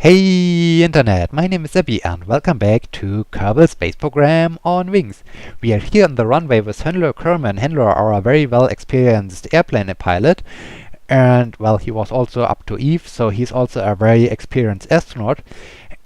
Hey Internet, my name is Abby and welcome back to Kerbal Space Program on Wings. We are here on the runway with Henler Kerman. Henler are a very well experienced airplane pilot, and well, he was also up to Eve, so he's also a very experienced astronaut.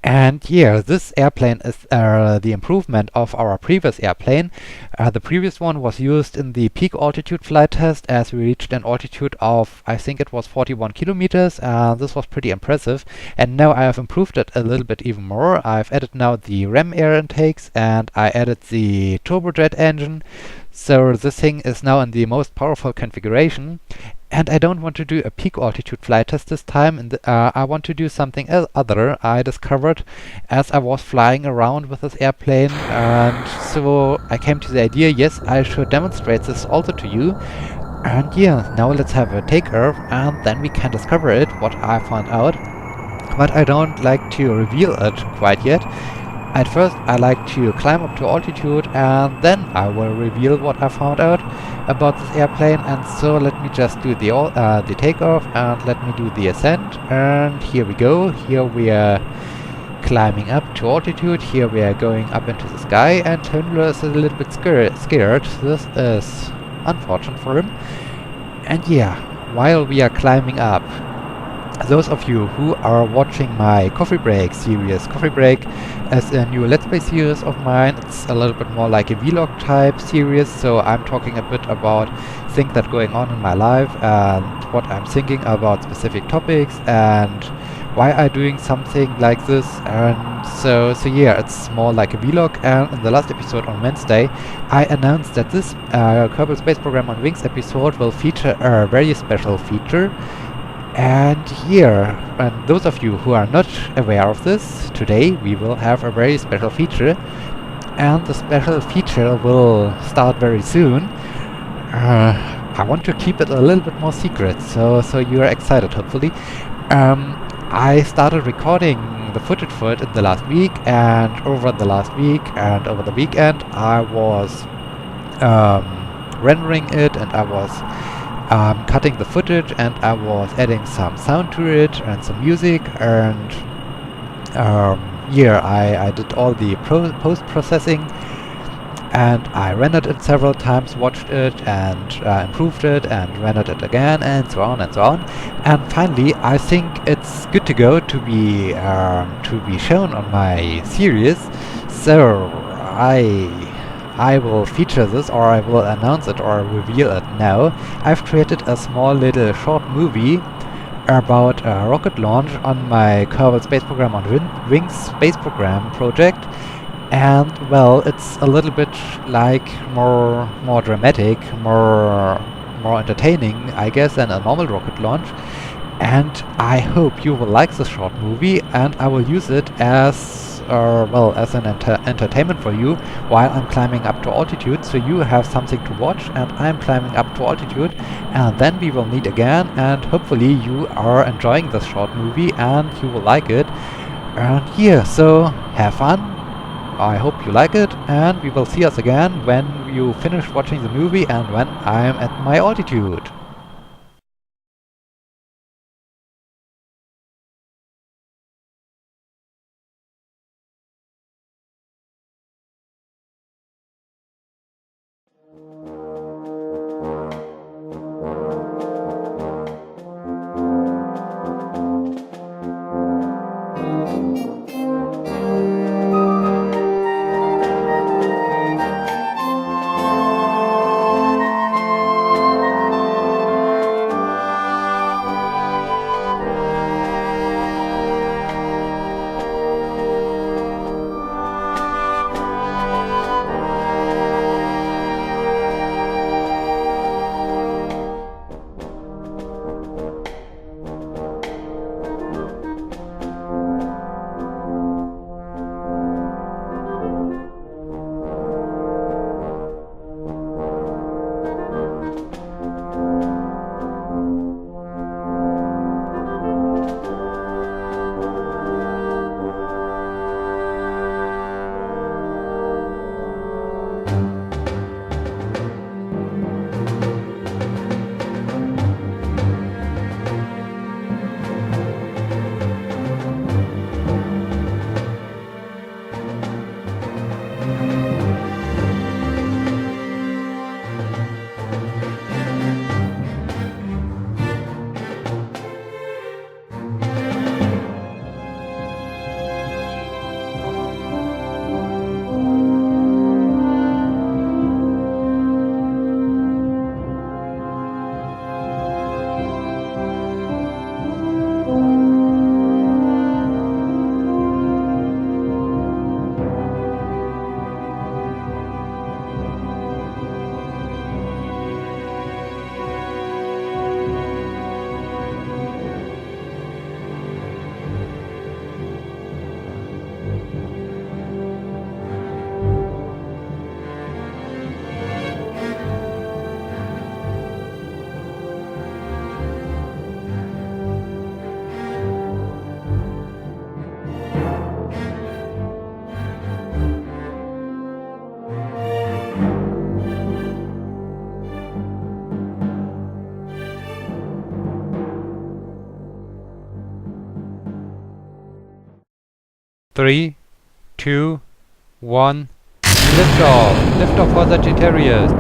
And yeah, this airplane is the improvement of our previous airplane. The previous one was used in the peak altitude flight test as we reached an altitude of, I think it was 41 kilometers. This was pretty impressive. And now I have improved it a little bit even more. I've added now the RAM air intakes and I added the turbojet engine. So this thing is now in the most powerful configuration. And I don't want to do a peak altitude flight test this time. I want to do something other I discovered as I was flying around with this airplane. And so I came to the idea, yes, I should demonstrate this also to you. And yeah, now let's have a takeoff and then we can discover it, what I found out. But I don't like to reveal it quite yet. At first I like to climb up to altitude and then I will reveal what I found out about this airplane. And so let me just do the takeoff and let me do the ascent. And here we go. Here we are climbing up to altitude. Here we are going up into the sky, and Henler is a little bit scared. This is unfortunate for him. And yeah, while we are climbing up, those of you who are watching my Coffee Break series, Coffee Break is a new Let's Play series of mine. It's a little bit more like a vlog type series, so I'm talking a bit about things that are going on in my life and what I'm thinking about specific topics and why I'm doing something like this. And so yeah, it's more like a vlog. And in the last episode on Wednesday, I announced that this Kerbal Space Program on Wings episode will feature a very special feature. And here, and those of you who are not aware of this, today we will have a very special feature, and the special feature will start very soon. I want to keep it a little bit more secret, so you are excited, hopefully. I started recording the footage for it in the last week, and over the last week and over the weekend I was rendering it, and I was cutting the footage, and I was adding some sound to it and some music, and yeah, I did all the post-processing, and I rendered it several times, watched it and improved it and rendered it again, and so on and so on. And finally I think it's good to go to be shown on my series. So I will feature this, or I will announce it or reveal it now. I've created a small little short movie about a rocket launch on my Kerbal Space Program on Wings Space Program project. And well, it's a little bit like more dramatic, more entertaining, I guess, than a normal rocket launch. And I hope you will like this short movie, and I will use it as as an entertainment for you while I'm climbing up to altitude, so you have something to watch and I'm climbing up to altitude, and then we will meet again, and hopefully you are enjoying this short movie and you will like it. And yeah, so have fun. I hope you like it, and we will see us again when you finish watching the movie and when I'm at my altitude. 3, 2, 1. Lift off! Lift off for Sagittarius!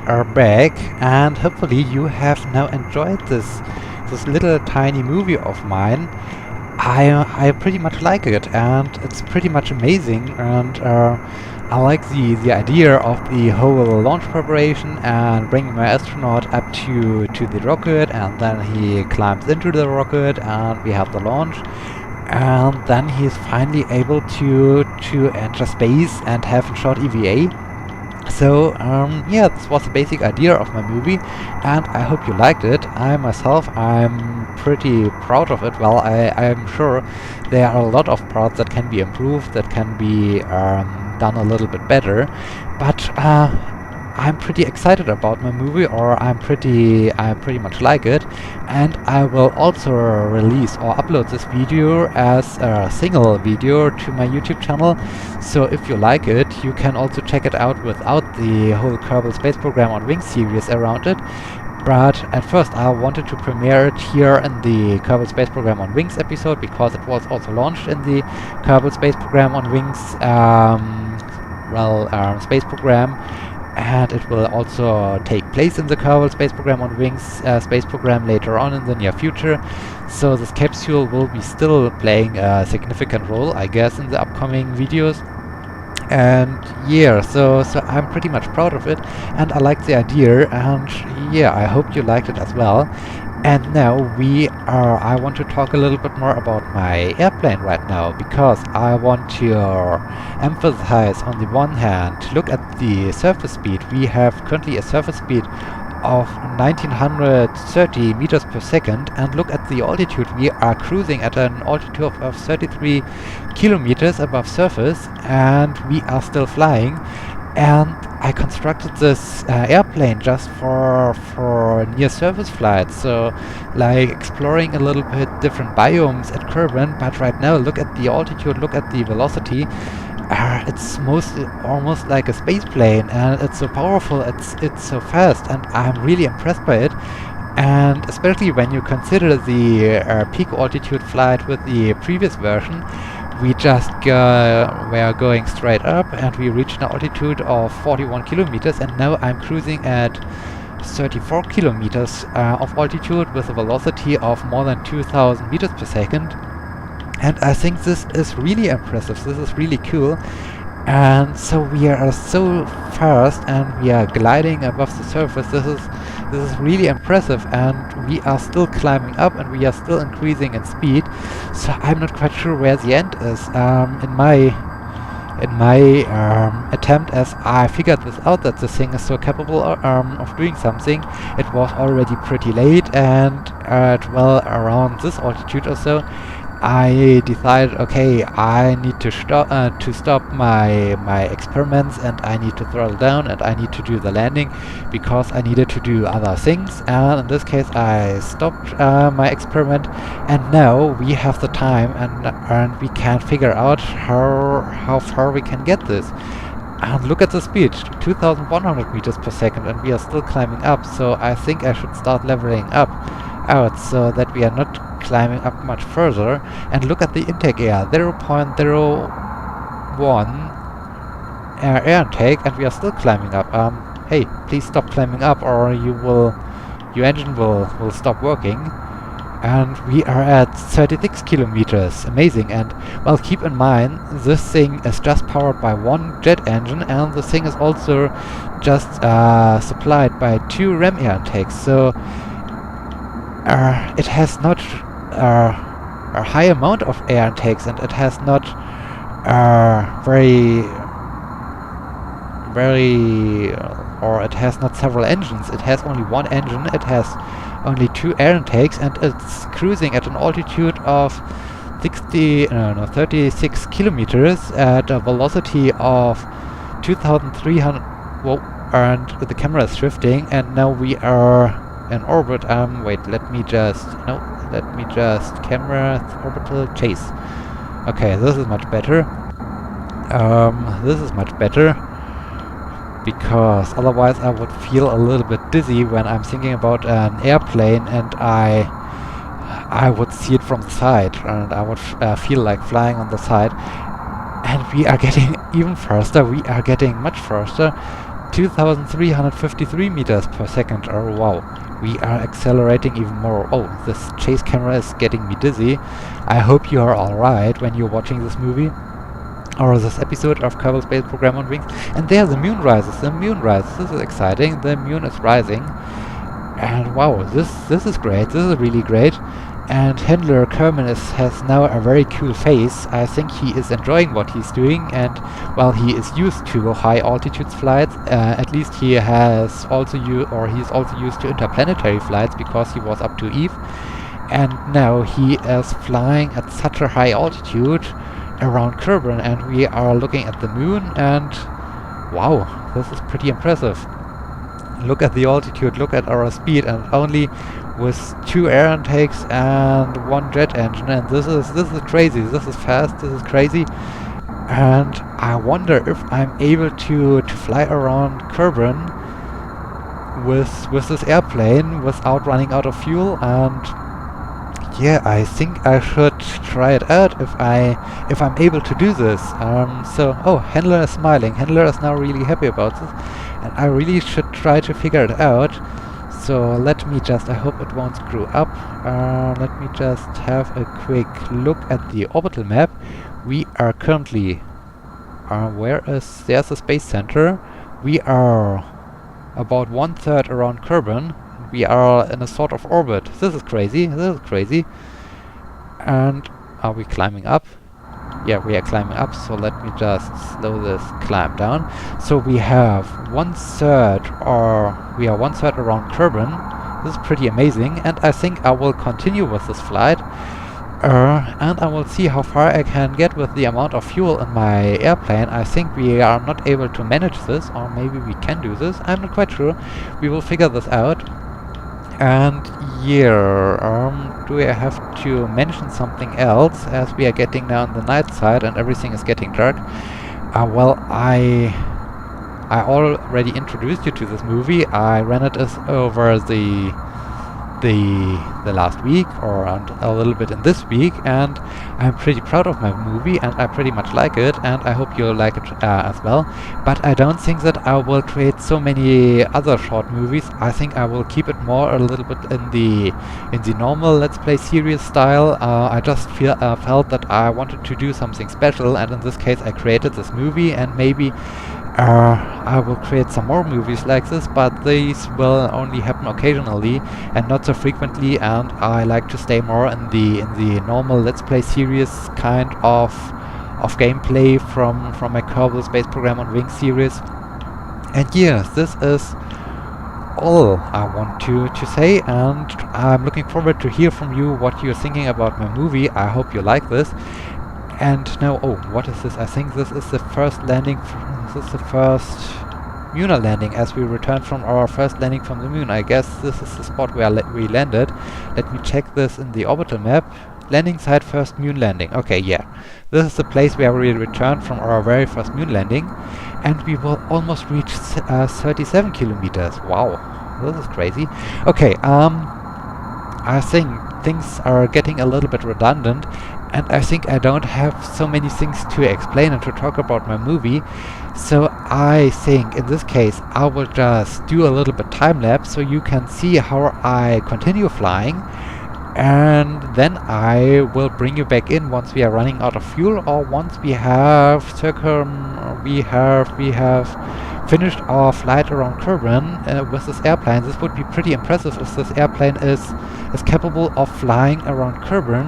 are back, and hopefully you have now enjoyed this little tiny movie of mine. I pretty much like it, and it's pretty much amazing, and I like the idea of the whole launch preparation and bringing my astronaut up to the rocket, and then he climbs into the rocket and we have the launch, and then he's finally able to enter space and have a short EVA. So yeah, this was the basic idea of my movie, and I hope you liked it. I'm pretty proud of it. Well, I'm sure there are a lot of parts that can be improved, that can be done a little bit better, but I'm pretty excited about my movie, or I pretty much like it, and I will also release or upload this video as a single video to my YouTube channel. So if you like it, you can also check it out without the whole Kerbal Space Program on Wings series around it. But at first I wanted to premiere it here in the Kerbal Space Program on Wings episode, because it was also launched in the Kerbal Space Program on Wings space program, and it will also take place in the Kerbal Space Program on Wings space program later on in the near future. So this capsule will be still playing a significant role, I guess, in the upcoming videos. And yeah, so I'm pretty much proud of it, and I like the idea, and yeah, I hope you liked it as well. And now I want to talk a little bit more about my airplane right now, because I want to emphasize, on the one hand, look at the surface speed. We have currently a surface speed of 1930 meters per second, and look at the altitude. We are cruising at an altitude of 33 kilometers above surface, and we are still flying. And I constructed this airplane just for near surface flights, so like exploring a little bit different biomes at Kerman. But right now, look at the altitude, look at the velocity. It's almost like a space plane, and it's so powerful, it's so fast, and I'm really impressed by it. And especially when you consider the peak altitude flight with the previous version, we just were going straight up, and we reached an altitude of 41 kilometers, and now I'm cruising at 34 kilometers of altitude with a velocity of more than 2000 meters per second. And I think this is really impressive, this is really cool. And so we are so fast, and we are gliding above the surface. This is really impressive, and we are still climbing up, and we are still increasing in speed. So I'm not quite sure where the end is. In my attempt, as I figured this out, that the thing is so capable of doing something, it was already pretty late, and at around this altitude or so, I decided, okay, I need to stop my experiments, and I need to throttle down, and I need to do the landing, because I needed to do other things. And in this case, I stopped my experiment, and now we have the time, and we can figure out how far we can get this. And look at the speed, 2100 meters per second, and we are still climbing up. So I think I should start leveling out so that we are not climbing up much further. And look at the intake air, 0.01 air intake, and we are still climbing up. Hey, please stop climbing up, or your engine will stop working. And we are at 36 kilometers, amazing. And well, keep in mind, this thing is just powered by one jet engine, and the thing is also just supplied by 2 ram air intakes. So it has not a high amount of air intakes, and it has not or it has not several engines. It has only one engine, it has only 2 air intakes, and it's cruising at an altitude of 36 kilometers at a velocity of 2300. Whoa, and the camera is shifting, and now we are in orbit. Wait, let me just camera orbital chase. Okay, this is much better. This is much better, because otherwise I would feel a little bit dizzy when I'm thinking about an airplane, and I would see it from the side, and I would feel like flying on the side. And we are getting even faster, we are getting much faster, 2,353 meters per second. Oh wow, we are accelerating even more. Oh, this chase camera is getting me dizzy. I hope you are alright when you're watching this movie or this episode of Kerbal Space Program on Wings. And there the moon rises, This is exciting, the moon is rising. And wow, this is great, this is really great. And Henler Kerman has now a very cool face. I think he is enjoying what he's doing, and while he is used to high altitude flights, at least he has also he's also used to interplanetary flights because he was up to Eve. And now he is flying at such a high altitude around Kerbal, and we are looking at the moon, and wow, this is pretty impressive. Look at the altitude, look at our speed, and only with 2 air intakes and 1 jet engine, and this is crazy, this is fast, this is crazy. And I wonder if I'm able to fly around Kerbal with this airplane without running out of fuel. And yeah, I think I should try it out if I'm able to do this. Oh, Henler is smiling. Henler is now really happy about this, and I really should try to figure it out. So let me just, I hope it won't screw up. Let me just have a quick look at the orbital map. We are currently, there's a space center. We are about 1/3 around Kerbal. We are in a sort of orbit. This is crazy, And are we climbing up? Yeah, we are climbing up, so let me just slow this climb down. So we have 1/3, or we are 1/3 around Kerbal. This is pretty amazing, and I think I will continue with this flight. And I will see how far I can get with the amount of fuel in my airplane. I think we are not able to manage this, or maybe we can do this. I'm not quite sure. We will figure this out. And yeah, do I have to mention something else, as we are getting now on the night side and everything is getting dark? Well, I already introduced you to this movie. I ran it over the last week, or a little bit in this week, and I'm pretty proud of my movie, and I pretty much like it, and I hope you'll like it as well. But I don't think that I will create so many other short movies. I think I will keep it more a little bit in the normal Let's Play series style. I just felt that I wanted to do something special, and in this case I created this movie, and maybe I will create some more movies like this, but these will only happen occasionally and not so frequently, and I like to stay more in the normal Let's Play series kind of gameplay from my Kerbal Space Program on Wings series. And yes, this is all I want to say, and I'm looking forward to hear from you what you're thinking about my movie. I hope you like this. And now, oh, what is this? I think this is the first landing. This is the first lunar landing, as we returned from our first landing from the moon. I guess this is the spot where we landed. Let me check this in the orbital map. Landing site, first moon landing. Okay, yeah. This is the place where we returned from our very first moon landing. And we will almost reach 37 kilometers. Wow, this is crazy. Okay, I think things are getting a little bit redundant, and I think I don't have so many things to explain and to talk about my movie. So I think in this case I will just do a little bit time-lapse so you can see how I continue flying, and then I will bring you back in once we are running out of fuel, or once we have finished our flight around Kerbal with this airplane. This would be pretty impressive if this airplane is capable of flying around Kerbal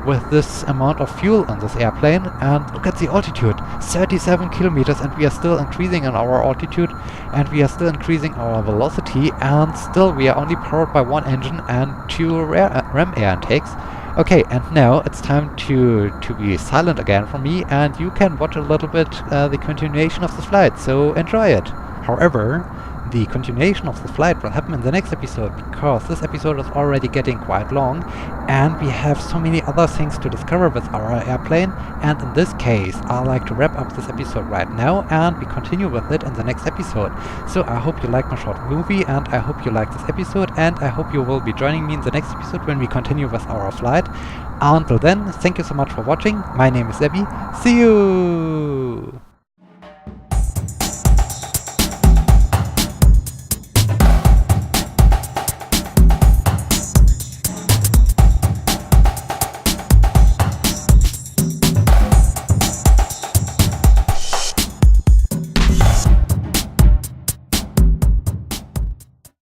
with this amount of fuel on this airplane. And look at the altitude, 37 kilometers, and we are still increasing in our altitude, and we are still increasing our velocity, and still we are only powered by 1 engine and 2 RAM air intakes. Okay, and now it's time to be silent again for me, and you can watch a little bit the continuation of the flight, so enjoy it. However, the continuation of the flight will happen in the next episode, because this episode is already getting quite long, and we have so many other things to discover with our airplane, and in this case I like to wrap up this episode right now, and we continue with it in the next episode. So I hope you like my short movie, and I hope you like this episode, and I hope you will be joining me in the next episode when we continue with our flight. Until then, thank you so much for watching. My name is Abby. See you!